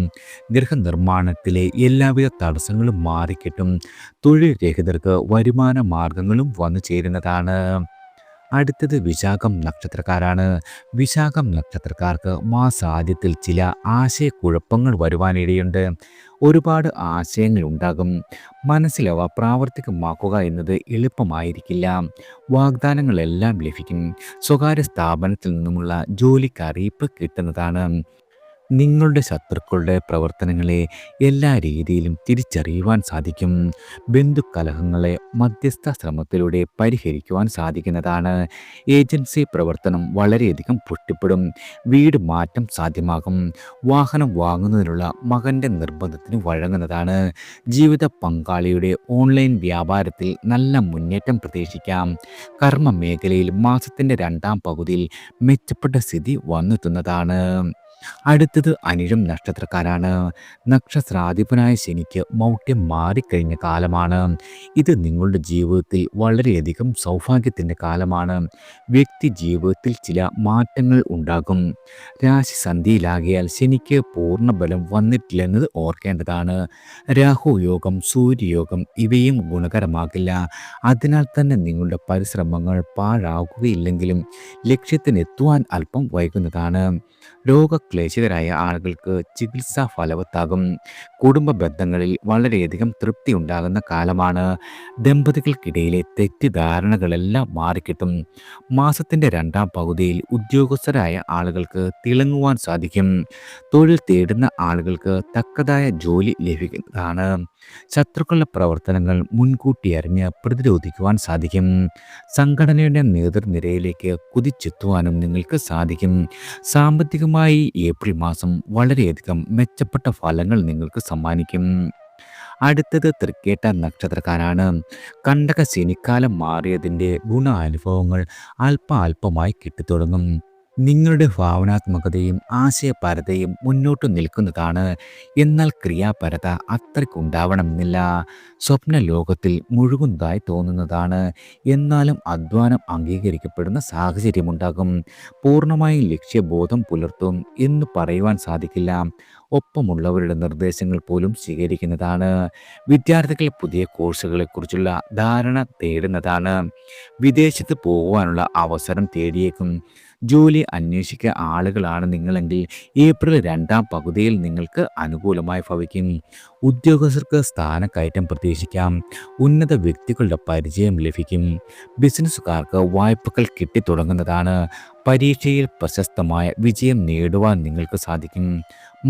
ഗൃഹനിർമ്മാണത്തിലെ എല്ലാവിധ തടസ്സങ്ങളും മാറിക്കിട്ടും. തൊഴിൽ രഹിതർക്ക് വരുമാന മാർഗങ്ങളും വന്നു ചേരുന്നതാണ്. അടുത്തത് വിശാഖം നക്ഷത്രക്കാരാണ്. വിശാഖം നക്ഷത്രക്കാർക്ക് മാസാദ്യത്തിൽ ചില ആശയക്കുഴപ്പങ്ങൾ വരുവാനിടയുണ്ട്. ഒരുപാട് ആശയങ്ങൾ ഉണ്ടാകും. മനസ്സിലവ പ്രാവർത്തികമാക്കുക എന്നത് എളുപ്പമായിരിക്കില്ല. വാഗ്ദാനങ്ങളെല്ലാം ലഭിക്കും. സ്വകാര്യ സ്ഥാപനത്തിൽ നിന്നുമുള്ള ജോലിക്ക് അറിയിപ്പ് കിട്ടുന്നതാണ്. നിങ്ങളുടെ ശത്രുക്കളുടെ പ്രവർത്തനങ്ങളെ എല്ലാ രീതിയിലും തിരിച്ചറിയുവാൻ സാധിക്കും. ബന്ധുക്കലഹങ്ങളെ മധ്യസ്ഥ ശ്രമത്തിലൂടെ പരിഹരിക്കുവാൻ സാധിക്കുന്നതാണ്. ഏജൻസി പ്രവർത്തനം വളരെയധികം പുഷ്ടിപ്പെടും. വീട് മാറ്റം സാധ്യമാകും. വാഹനം വാങ്ങുന്നതിനുള്ള മകൻ്റെ നിർബന്ധത്തിന് വഴങ്ങുന്നതാണ്. ജീവിത പങ്കാളിയുടെ ഓൺലൈൻ വ്യാപാരത്തിൽ നല്ല മുന്നേറ്റം പ്രതീക്ഷിക്കാം. കർമ്മ മേഖലയിൽ മാസത്തിൻ്റെ 2-ാം പകുതിയിൽ മെച്ചപ്പെട്ട സ്ഥിതി വന്നെത്തുന്നതാണ്. അടുത്തത് അനിഴം നക്ഷത്രക്കാരാണ്. നക്ഷത്രാധിപനായ ശനിക്ക് മൗഢ്യം മാറിക്കഴിഞ്ഞ കാലമാണ്. ഇത് നിങ്ങളുടെ ജീവിതത്തിൽ വളരെയധികം സൗഭാഗ്യത്തിൻ്റെ കാലമാണ്. വ്യക്തി ജീവിതത്തിൽ ചില മാറ്റങ്ങൾ ഉണ്ടാകും. രാശി സന്ധിയിലാകിയാൽ ശനിക്ക് പൂർണ്ണബലം വന്നിട്ടില്ലെന്നത് ഓർക്കേണ്ടതാണ്. രാഹു യോഗം, സൂര്യയോഗം ഇവയും ഗുണകരമാകില്ല. അതിനാൽ തന്നെ നിങ്ങളുടെ പരിശ്രമങ്ങൾ പാഴാകുകയില്ലെങ്കിലും ലക്ഷ്യത്തിനെത്തുവാൻ അല്പം വൈകുന്നതാണ്. രോഗക്ലേശിതരായ ആളുകൾക്ക് ചികിത്സ ഫലവത്താകും. കുടുംബ ബന്ധങ്ങളിൽ വളരെയധികം തൃപ്തി ഉണ്ടാകുന്ന കാലമാണ്. ദമ്പതികൾക്കിടയിലെ തെറ്റിദ്ധാരണകളെല്ലാം മാറിക്കിട്ടും. മാസത്തിൻ്റെ 2-ാം പകുതിയിൽ ഉദ്യോഗസ്ഥരായ ആളുകൾക്ക് തിളങ്ങുവാൻ സാധിക്കും. തൊഴിൽ തേടുന്ന ആളുകൾക്ക് തക്കതായ ജോലി ലഭിക്കുന്നതാണ്. ശത്രുക്കളുടെ പ്രവർത്തനങ്ങൾ മുൻകൂട്ടി അറിഞ്ഞ് പ്രതിരോധിക്കുവാൻ സാധിക്കും. സംഘടനയുടെ നേതൃനിരയിലേക്ക് കുതിച്ചെത്തുവാനും നിങ്ങൾക്ക് സാധിക്കും. സാമ്പത്തികമായി ഏപ്രിൽ മാസം വളരെയധികം മെച്ചപ്പെട്ട ഫലങ്ങൾ നിങ്ങൾക്ക് സമ്മാനിക്കും. അടുത്തത് തൃക്കേട്ട നക്ഷത്രക്കാരാണ്. കണ്ടക ശനിക്കാലം മാറിയതിൻ്റെ ഗുണാനുഭവങ്ങൾ അല്പാൽപമായി കിട്ടിത്തുടങ്ങും. നിങ്ങളുടെ ഭാവനാത്മകതയും ആശയപരതയും മുന്നോട്ട് നിൽക്കുന്നതാണ്. എന്നാൽ ക്രിയാപരത അത്രയ്ക്കുണ്ടാവണമെന്നില്ല. സ്വപ്ന ലോകത്തിൽ മുഴുകുന്നതായി തോന്നുന്നതാണ്. എന്നാലും അധ്വാനം അംഗീകരിക്കപ്പെടുന്ന സാഹചര്യമുണ്ടാകും. പൂർണ്ണമായും ലക്ഷ്യബോധം പുലർത്തും എന്ന് പറയുവാൻ സാധിക്കില്ല. ഒപ്പമുള്ളവരുടെ നിർദ്ദേശങ്ങൾ പോലും സ്വീകരിക്കുന്നതാണ്. വിദ്യാർത്ഥികൾ പുതിയ കോഴ്സുകളെക്കുറിച്ചുള്ള ധാരണ തേടുന്നതാണ്. വിദേശത്ത് പോകുവാനുള്ള അവസരം തേടിയേക്കും. ജോലി അന്വേഷിക്കുക ആളുകളാണ് നിങ്ങളെങ്കിൽ ഏപ്രിൽ രണ്ടാം പകുതിയിൽ നിങ്ങൾക്ക് അനുകൂലമായി ഭവിക്കും. ഉദ്യോഗസ്ഥർക്ക് സ്ഥാനക്കയറ്റം പ്രതീക്ഷിക്കാം. ഉന്നത വ്യക്തികളുടെ പരിചയം ലഭിക്കും. ബിസിനസ്സുകാർക്ക് വായ്പകൾ കിട്ടിത്തുടങ്ങുന്നതാണ്. പരീക്ഷയിൽ പ്രശസ്തമായ വിജയം നേടുവാൻ നിങ്ങൾക്ക് സാധിക്കും.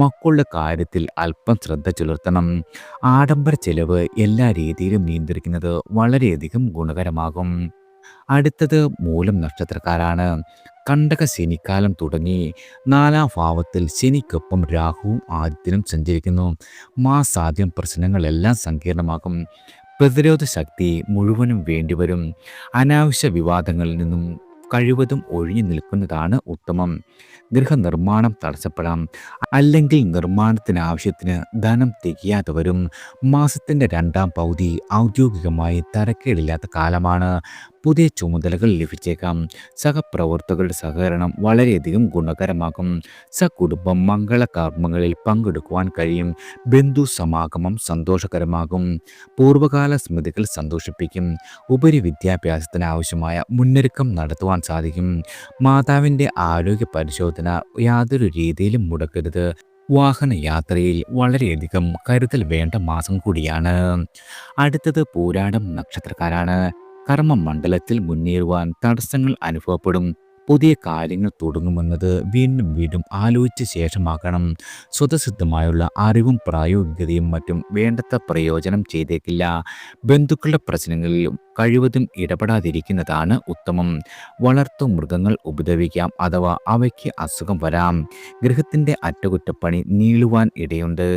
മക്കളുടെ കാര്യത്തിൽ അല്പം ശ്രദ്ധ ചെലുത്തണം. ആഡംബര ചെലവ് എല്ലാ രീതിയിലും നിയന്ത്രിക്കുന്നത് വളരെയധികം ഗുണകരമാകും. അടുത്തത് മൂലം നക്ഷത്രക്കാരാണ്. കണ്ടക ശനിക്കാലം തുടങ്ങി 4-ാം ഭാവത്തിൽ ശനിക്കൊപ്പം രാഹുവും ആദിത്യനും സഞ്ചരിക്കുന്നു. മാസാദ്യം പ്രശ്നങ്ങളെല്ലാം സങ്കീർണമാകും. പ്രതിരോധ ശക്തി മുഴുവനും വേണ്ടിവരും. അനാവശ്യ വിവാദങ്ങളിൽ നിന്നും കഴിവതും ഒഴിഞ്ഞു നിൽക്കുന്നതാണ് ഉത്തമം. ഗൃഹനിർമ്മാണം തടസ്സപ്പെടാം. അല്ലെങ്കിൽ നിർമ്മാണത്തിനാവശ്യത്തിന് ധനം തികയാതെ വരും. മാസത്തിൻ്റെ രണ്ടാം പകുതി ഔദ്യോഗികമായി തരക്കേടില്ലാത്ത കാലമാണ്. പുതിയ ചുമതലകൾ ലഭിച്ചേക്കാം. സഹപ്രവർത്തകരുടെ സഹകരണം വളരെയധികം ഗുണകരമാകും. സകുടുംബം മംഗളകർമ്മങ്ങളിൽ പങ്കെടുക്കുവാൻ കഴിയും. ബന്ധു സമാഗമം സന്തോഷകരമാകും. പൂർവ്വകാല സ്മൃതികൾ സന്തോഷിപ്പിക്കും. ഉപരി വിദ്യാഭ്യാസത്തിന് ആവശ്യമായ മുന്നൊരുക്കം നടത്തുവാൻ സാധിക്കും. മാതാവിൻ്റെ ആരോഗ്യ പരിശോധന യാതൊരു രീതിയിലും മുടക്കരുത്. വാഹനയാത്രയിൽ വളരെയധികം കരുതൽ വേണ്ട മാസം കൂടിയാണ്. അടുത്തത് പൂരാടം നക്ഷത്രക്കാരാണ്. കർമ്മമണ്ഡലത്തിൽ മുന്നേറുവാൻ തടസ്സങ്ങൾ അനുഭവപ്പെടും. പുതിയ കാര്യങ്ങൾ തുടങ്ങുമെന്നത് വീണ്ടും വീണ്ടും ആലോചിച്ച ശേഷമാക്കണം. സ്വതസിദ്ധമായുള്ള അറിവും പ്രായോഗികതയും മറ്റും വേണ്ടത്ര പ്രയോജനം ചെയ്തേക്കില്ല. ബന്ധുക്കളുടെ പ്രശ്നങ്ങളിൽ കഴിവതും ഇടപെടാതിരിക്കുന്നതാണ് ഉത്തമം. വളർത്തു മൃഗങ്ങൾ ഉപദ്രവിക്കാം അഥവാ അവയ്ക്ക് അസുഖം വരാം. ഗൃഹത്തിൻ്റെ അറ്റകുറ്റപ്പണി നീളുവാൻ ഇടയുണ്ട്.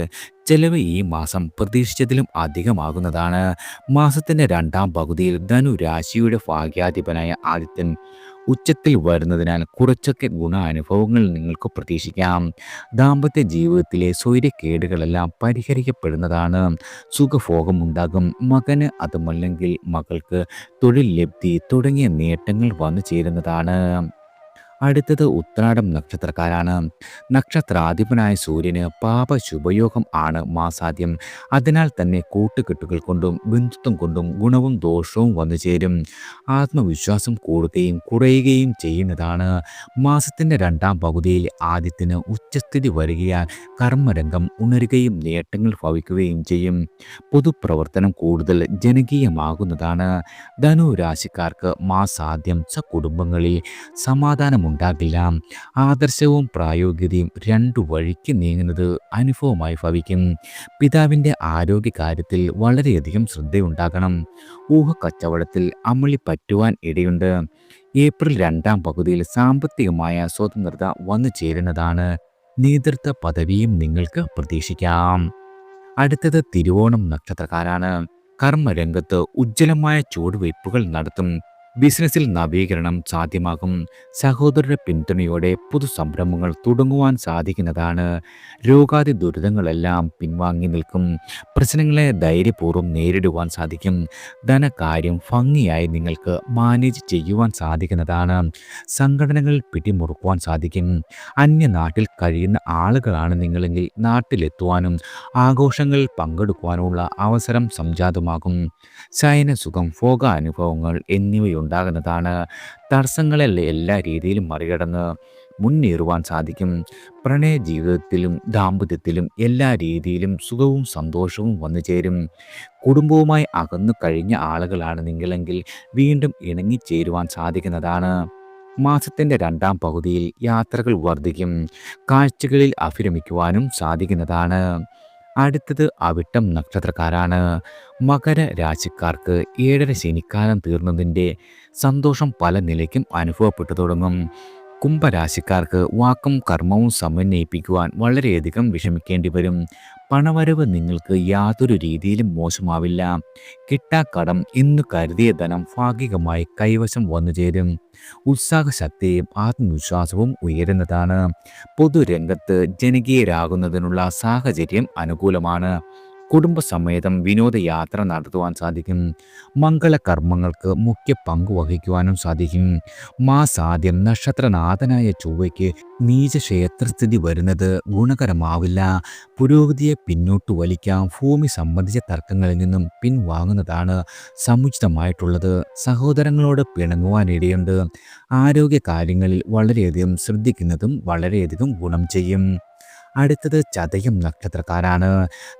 ചെലവ് ഈ മാസം പ്രതീക്ഷിച്ചതിലും അധികമാകുന്നതാണ്. മാസത്തിൻ്റെ രണ്ടാം പകുതിയിൽ ധനുരാശിയുടെ ഭാഗ്യാധിപനായ ആദിത്യൻ ഉച്ചത്തിൽ വരുന്നതിനാൽ കുറച്ചൊക്കെ ഗുണാനുഭവങ്ങൾ നിങ്ങൾക്ക് പ്രതീക്ഷിക്കാം. ദാമ്പത്യ ജീവിതത്തിലെ സ്വൈര്യക്കേടുകളെല്ലാം പരിഹരിക്കപ്പെടുന്നതാണ്. സുഖഭോഗമുണ്ടാകും. മകന് അതുമല്ലെങ്കിൽ മകൾക്ക് തൊഴിൽ ലബ്ധി തുടങ്ങിയ നേട്ടങ്ങൾ വന്നു ചേരുന്നതാണ്. അടുത്തത് ഉത്രാടം നക്ഷത്രക്കാരാണ്. നക്ഷത്രാധിപനായ സൂര്യന് പാപശുഭയോഗം ആണ് മാസാദ്യം. അതിനാൽ തന്നെ കൂട്ടുകെട്ടുകൾ കൊണ്ടും ബന്ധുത്വം കൊണ്ടും ഗുണവും ദോഷവും വന്നു ചേരും. ആത്മവിശ്വാസം കൂടുകയും കുറയുകയും ചെയ്യുന്നതാണ്. മാസത്തിൻ്റെ രണ്ടാം പകുതിയിൽ ആദിത്യന് ഉച്ചസ്ഥിതി വരികയാൽ കർമ്മരംഗം ഉണരുകയും നേട്ടങ്ങൾ ഭവിക്കുകയും ചെയ്യും. പൊതുപ്രവർത്തനം കൂടുതൽ ജനകീയമാകുന്നതാണ്. ധനുരാശിക്കാർക്ക് മാസാദ്യം സകുടുംബങ്ങളിൽ സമാധാനമുണ്ടാകില്ല. ആദർശവും പ്രായോഗികതയും രണ്ടു വഴിക്ക് നീങ്ങുന്നത് അനുഭവമായി ഭവിക്കും. പിതാവിൻ്റെ ആരോഗ്യകാര്യത്തിൽ വളരെയധികം ശ്രദ്ധയുണ്ടാകണം. ഊഹക്കച്ചവടത്തിൽ അമളി പറ്റുവാൻ ഇടയുണ്ട്. ഏപ്രിൽ രണ്ടാം പകുതിയിൽ സാമ്പത്തികമായ സ്വതന്ത്രത വന്നു ചേരുന്നതാണ്. നേതൃത്വ പദവിയും നിങ്ങൾക്ക് പ്രതീക്ഷിക്കാം. അടുത്തത് തിരുവോണം നക്ഷത്രക്കാരാണ്. കർമ്മരംഗത്ത് ഉജ്ജ്വലമായ ചുവടുവയ്പ്പുകൾ നടത്തും. ബിസിനസ്സിൽ നവീകരണം സാധ്യമാകും. സഹോദരരുടെ പിന്തുണയോടെ പുതുസംരംഭങ്ങൾ തുടങ്ങുവാൻ സാധിക്കുന്നതാണ്. രോഗാദി ദുരിതങ്ങളെല്ലാം പിൻവാങ്ങി നിൽക്കും. പ്രശ്നങ്ങളെ ധൈര്യപൂർവ്വം നേരിടുവാൻ സാധിക്കും. ധനകാര്യം ഭംഗിയായി നിങ്ങൾക്ക് മാനേജ് ചെയ്യുവാൻ സാധിക്കുന്നതാണ്. സംഘടനകൾ പിടിമുറുക്കുവാൻ സാധിക്കും. അന്യനാട്ടിൽ കഴിയുന്ന ആളുകളാണ് നിങ്ങളെങ്കിൽ നാട്ടിലെത്തുവാനും ആഘോഷങ്ങളിൽ പങ്കെടുക്കുവാനുമുള്ള അവസരം സംജാതമാകും. ശയനസുഖം, ഭോഗാനുഭവങ്ങൾ എന്നിവയുണ്ടാകുന്നതാണ്. തടസ്സങ്ങളെ എല്ലാ രീതിയിലും മറികടന്ന് മുന്നേറുവാൻ സാധിക്കും. പ്രണയ ജീവിതത്തിലും ദാമ്പത്യത്തിലും എല്ലാ രീതിയിലും സുഖവും സന്തോഷവും വന്നു ചേരും. കുടുംബവുമായി അകന്നു കഴിഞ്ഞ ആളുകളാണ് നിങ്ങളെങ്കിൽ വീണ്ടും ഇണങ്ങിച്ചേരുവാൻ സാധിക്കുന്നതാണ്. മാസത്തിൻ്റെ രണ്ടാം പകുതിയിൽ യാത്രകൾ വർദ്ധിക്കും. കാഴ്ചകളിൽ അഭിരമിക്കുവാനും സാധിക്കുന്നതാണ്. അടുത്തത് അവിട്ടം നക്ഷത്രക്കാരാണ്. മകര രാശിക്കാർക്ക് 7.5 ശനിക്കാലം തീർന്നതിൻ്റെ സന്തോഷം പല നിലയ്ക്കും അനുഭവപ്പെട്ടു തുടങ്ങും. കുംഭരാശിക്കാർക്ക് വാക്കും കർമ്മവും സമന്വയിപ്പിക്കുവാൻ വളരെയധികം വിഷമിക്കേണ്ടി വരും. പണവരവ് നിങ്ങൾക്ക് യാതൊരു രീതിയിലും മോശമാവില്ല. കിട്ടാക്കടം ഇന്ന് കരുതിയ ധനം ഭാഗികമായി കൈവശം വന്നു ചേരും. ഉത്സാഹശക്തിയും ആത്മവിശ്വാസവും ഉയരുന്നതാണ്. പൊതുരംഗത്ത് ജനകീയരാകുന്നതിനുള്ള സാഹചര്യം അനുകൂലമാണ്. കുടുംബസമേതം വിനോദയാത്ര നടത്തുവാൻ സാധിക്കും. മംഗളകർമ്മങ്ങൾക്ക് മുഖ്യ പങ്ക് വഹിക്കുവാനും സാധിക്കും. മാസാദ്യം നക്ഷത്രനാഥനായ ചൊവ്വയ്ക്ക് നീചക്ഷേത്രസ്ഥിതി വരുന്നത് ഗുണകരമാവില്ല. പുരോഗതിയെ പിന്നോട്ട് വലിക്കാം. ഭൂമി സംബന്ധിച്ച തർക്കങ്ങളിൽ നിന്നും പിൻവാങ്ങുന്നതാണ് സമുചിതമായിട്ടുള്ളത്. സഹോദരങ്ങളോട് പിണങ്ങുവാനിടയുണ്ട്. ആരോഗ്യ കാര്യങ്ങളിൽ വളരെയധികം ശ്രദ്ധിക്കുന്നതും വളരെയധികം ഗുണം ചെയ്യും. അടുത്തത് ചതയം നക്ഷത്രക്കാരാണ്.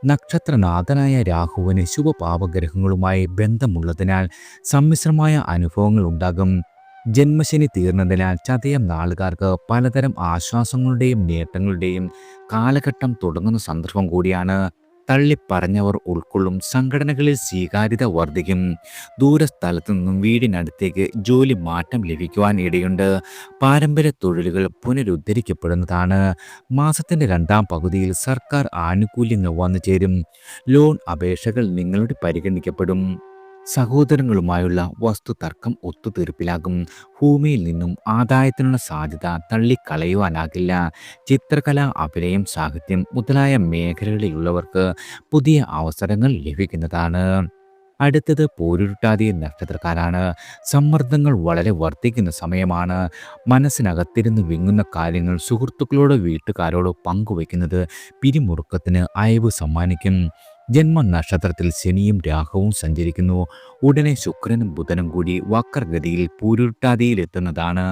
നക്ഷത്രനാഥനായ രാഹുവിന് ശുഭപാപഗ്രഹങ്ങളുമായി ബന്ധമുള്ളതിനാൽ സമ്മിശ്രമായ അനുഭവങ്ങൾ ഉണ്ടാകും. ജന്മശനി തീർന്നതിനാൽ ചതയം നാളുകാർക്ക് പലതരം ആശ്വാസങ്ങളുടെയും നേട്ടങ്ങളുടെയും കാലഘട്ടം തുടങ്ങുന്ന സന്ദർഭം കൂടിയാണ്. തള്ളിപ്പറഞ്ഞവർ ഉൾക്കൊള്ളും. സംഘടനകളിൽ സ്വീകാര്യത വർദ്ധിക്കും. ദൂരസ്ഥലത്തു നിന്നും വീടിനടുത്തേക്ക് ജോലി മാറ്റം ലഭിക്കുവാൻ ഇടയുണ്ട്. പാരമ്പര്യ തൊഴിലുകൾ പുനരുദ്ധരിക്കപ്പെടുന്നതാണ്. മാസത്തിൻ്റെ രണ്ടാം പകുതിയിൽ സർക്കാർ ആനുകൂല്യങ്ങൾ വന്നു ചേരും. ലോൺ അപേക്ഷകൾ നിങ്ങളുടെ പരിഗണിക്കപ്പെടും. സഹോദരങ്ങളുമായുള്ള വസ്തുതർക്കം ഒത്തുതീർപ്പിലാകും. ഭൂമിയിൽ നിന്നും ആദായത്തിനുള്ള സാധ്യത തള്ളിക്കളയുവാനാകില്ല. ചിത്രകല, അഭിനയം, സാഹിത്യം മുതലായ മേഖലകളിലുള്ളവർക്ക് പുതിയ അവസരങ്ങൾ ലഭിക്കുന്നതാണ്. അടുത്തത് പൂരുരുട്ടാതി നക്ഷത്രക്കാരാണ്. സമ്മർദ്ദങ്ങൾ വളരെ വർദ്ധിക്കുന്ന സമയമാണ്. മനസ്സിനകത്തിരുന്ന് വിങ്ങുന്ന കാര്യങ്ങൾ സുഹൃത്തുക്കളോടോ വീട്ടുകാരോടോ പങ്കുവയ്ക്കുന്നത് പിരിമുറുക്കത്തിന് അയവ് സമ്മാനിക്കും. ജന്മനക്ഷത്രത്തിൽ ശനിയും രാഹുവും സഞ്ചരിക്കുന്നു. ഉടനെ ശുക്രനും ബുധനും കൂടി വക്രഗതിയിൽ പൂരുരുട്ടാതിയിലെത്തുന്നതാണ്.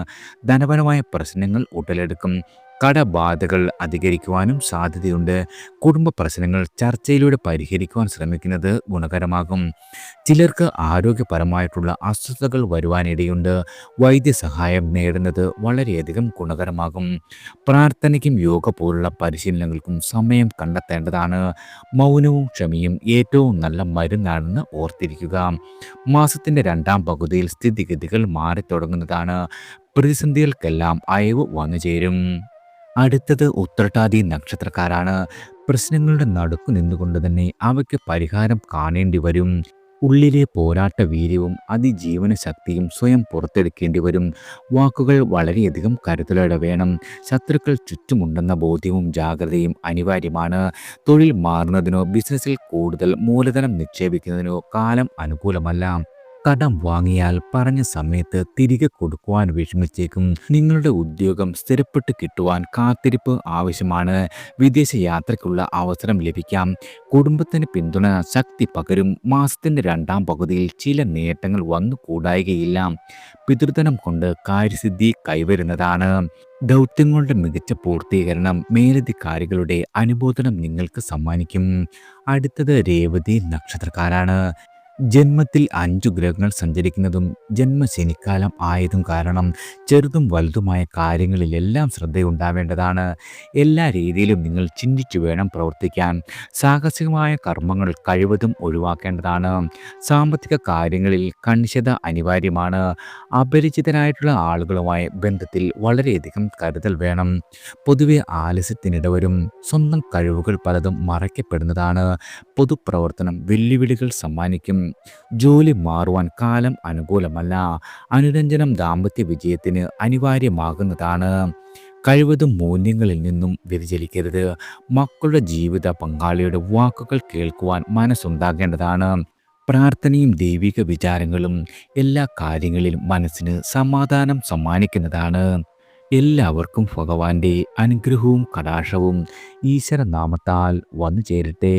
ധനപരമായ പ്രശ്നങ്ങൾ ഉടലെടുക്കും. കടബാധകൾ അധികരിക്കുവാനും സാധ്യതയുണ്ട്. കുടുംബ പ്രശ്നങ്ങൾ ചർച്ചയിലൂടെ പരിഹരിക്കുവാൻ ശ്രമിക്കുന്നത് ഗുണകരമാകും. ചിലർക്ക് ആരോഗ്യപരമായിട്ടുള്ള അസ്വസ്ഥതകൾ വരുവാനിടയുണ്ട്. വൈദ്യസഹായം നേടുന്നത് വളരെയധികം ഗുണകരമാകും. പ്രാർത്ഥനയ്ക്കും യോഗ പോലുള്ള പരിശീലനങ്ങൾക്കും സമയം കണ്ടെത്തേണ്ടതാണ്. മൗനവും ക്ഷമയും ഏറ്റവും നല്ല മരുന്നാണെന്ന് ഓർത്തിരിക്കുക. മാസത്തിൻ്റെ രണ്ടാം പകുതിയിൽ സ്ഥിതിഗതികൾ മാറിത്തുടങ്ങുന്നതാണ്. പ്രതിസന്ധികൾക്കെല്ലാം അയവ് വന്നു ചേരും. അടുത്തത് ഉത്രട്ടാതി നക്ഷത്രക്കാരാണ്. പ്രശ്നങ്ങളുടെ നടുക്കു നിന്നുകൊണ്ട് തന്നെ അവയ്ക്ക് പരിഹാരം കാണേണ്ടി വരും. ഉള്ളിലെ പോരാട്ട വീര്യവും അതിജീവന ശക്തിയും സ്വയം പുറത്തെടുക്കേണ്ടി വരും. വാക്കുകൾ വളരെയധികം കരുതലോടെ വേണം. ശത്രുക്കൾ ചുറ്റുമുണ്ടെന്ന ബോധ്യവും ജാഗ്രതയും അനിവാര്യമാണ്. തൊഴിൽ മാറുന്നതിനോ ബിസിനസ്സിൽ കൂടുതൽ മൂലധനം നിക്ഷേപിക്കുന്നതിനോ കാലം അനുകൂലമല്ല. കടം വാങ്ങിയാൽ പറഞ്ഞ സമയത്ത് തിരികെ കൊടുക്കുവാൻ വിഷമിച്ചേക്കും. നിങ്ങളുടെ ഉദ്യോഗം സ്ഥിരപ്പെട്ട് കിട്ടുവാൻ കാത്തിരിപ്പ് ആവശ്യമാണ്. വിദേശ യാത്രയ്ക്കുള്ള അവസരം ലഭിക്കാം. കുടുംബത്തിന് പിന്തുണ ശക്തി പകരും. മാസത്തിൻ്റെ രണ്ടാം പകുതിയിൽ ചില നേട്ടങ്ങൾ വന്നു കൂടായികയില്ല. പിതൃധനം കൊണ്ട് കാര്യസിദ്ധി കൈവരുന്നതാണ്. ദൗത്യങ്ങളുടെ മികച്ച പൂർത്തീകരണം മേലധികാരികളുടെ അനുമോദനം നിങ്ങൾക്ക് സമ്മാനിക്കും. അടുത്തത് രേവതി നക്ഷത്രക്കാരാണ്. ജന്മത്തിൽ 5 ഗ്രഹങ്ങൾ സഞ്ചരിക്കുന്നതും ജന്മശനിക്കാലം ആയതും കാരണം ചെറുതും വലുതുമായ കാര്യങ്ങളിലെല്ലാം ശ്രദ്ധയുണ്ടാവേണ്ടതാണ്. എല്ലാ രീതിയിലും നിങ്ങൾ ചിന്തിച്ചു വേണം പ്രവർത്തിക്കാൻ. സാഹസികമായ കർമ്മങ്ങൾ കഴിവതും ഒഴിവാക്കേണ്ടതാണ്. സാമ്പത്തിക കാര്യങ്ങളിൽ കണിശത അനിവാര്യമാണ്. അപരിചിതരായിട്ടുള്ള ആളുകളുമായി ബന്ധത്തിൽ വളരെയധികം കരുതൽ വേണം. പൊതുവെ ആലസ്യത്തിനിടവരും. സ്വന്തം കഴിവുകൾ പലതും മറയ്ക്കപ്പെടുന്നതാണ്. പൊതുപ്രവർത്തനം വെല്ലുവിളികൾ സമ്മാനിക്കും. ജോലി മാറുവാൻ കാലം അനുകൂലമല്ല. അനുരഞ്ജനം ദാമ്പത്യ വിജയത്തിന് അനിവാര്യമാകുന്നതാണ്. കഴിവതും മൂല്യങ്ങളിൽ നിന്നും വ്യതിചലിക്കരുത്. മക്കളുടെ ജീവിത പങ്കാളിയുടെ വാക്കുകൾ കേൾക്കുവാൻ മനസ്സുണ്ടാകേണ്ടതാണ്. പ്രാർത്ഥനയും ദൈവിക വിചാരങ്ങളും എല്ലാ കാര്യങ്ങളിലും മനസ്സിന് സമാധാനം സമ്മാനിക്കുന്നതാണ്. എല്ലാവർക്കും ഭഗവാന്റെ അനുഗ്രഹവും കടാക്ഷവും ഈശ്വരനാമത്താൽ വന്നു ചേരട്ടെ.